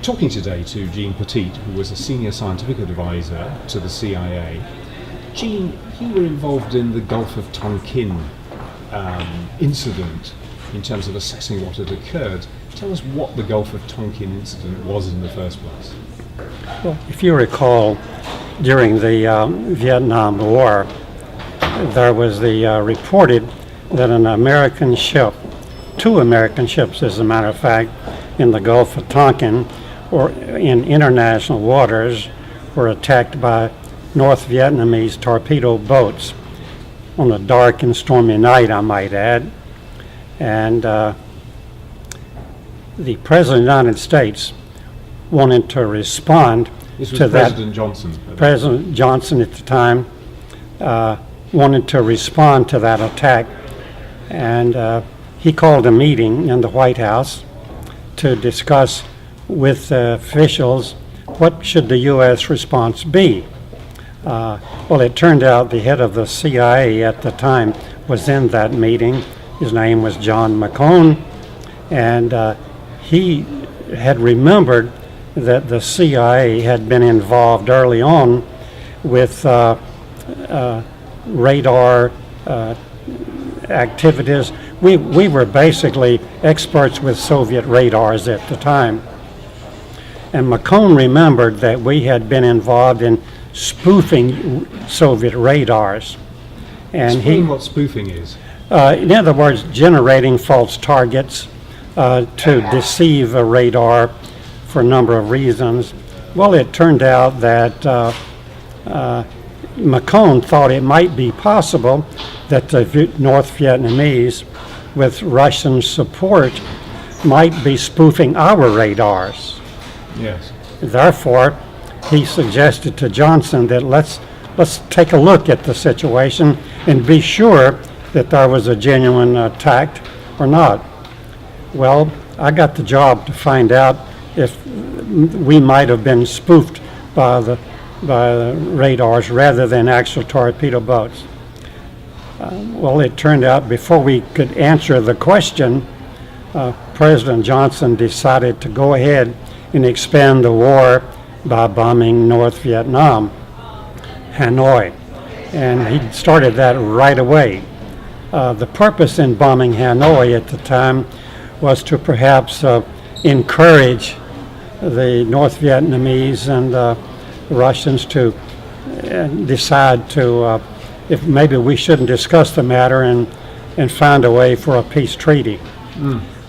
talking today to Gene Poteat, who was a senior scientific advisor to the CIA. Gene, you were involved in the Gulf of Tonkin incident in terms of assessing what had occurred. Tell us what the Gulf of Tonkin incident was in the first place. Well, if you recall, during the Vietnam War, there was reported that an American ship, two American ships as a matter of fact, in the Gulf of Tonkin or in international waters were attacked by North Vietnamese torpedo boats on a dark and stormy night, I might add. And the President of the United States wanted to respond This was to President that. Johnson. President Johnson at the time wanted to respond to that attack, and he called a meeting in the White House to discuss with officials what should the U.S. response be. Well, it turned out the head of the CIA at the time was in that meeting. His name was John McCone, and he had remembered that the CIA had been involved early on with radar activities. We were basically experts with Soviet radars at the time. And McCone remembered that we had been involved in spoofing Soviet radars. And Explain what spoofing is. in other words, generating false targets to deceive a radar for a number of reasons. Well, it turned out that McCone thought it might be possible that the North Vietnamese, with Russian support, might be spoofing our radars. Yes. Therefore, he suggested to Johnson that let's take a look at the situation and be sure that there was a genuine attack or not. Well, I got the job to find out if we might have been spoofed by the radars rather than actual torpedo boats. Well, it turned out before we could answer the question, President Johnson decided to go ahead and expand the war by bombing North Vietnam, Hanoi. And he started that right away. The purpose in bombing Hanoi at the time was to perhaps encourage the North Vietnamese and Russians to decide to, if maybe we shouldn't discuss the matter and find a way for a peace treaty.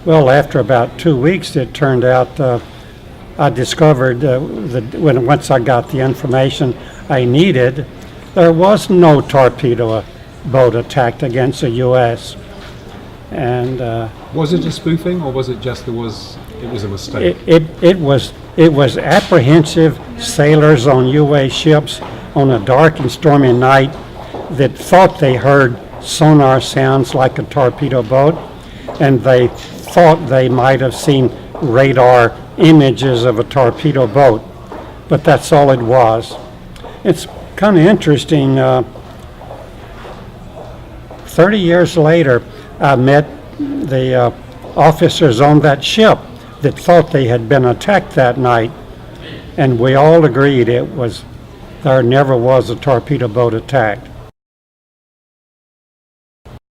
Well, after about 2 weeks, it turned out I discovered once I got the information I needed, there was no torpedo boat attacked against the U.S. And was it a spoofing, or was it just it was a mistake? It was apprehensive sailors on U.S. ships on a dark and stormy night that thought they heard sonar sounds like a torpedo boat, and they thought they might have seen radar images of a torpedo boat, but that's all it was. It's kind of interesting. 30 years later, I met the officers on that ship that thought they had been attacked that night, and we all agreed there never was a torpedo boat attacked.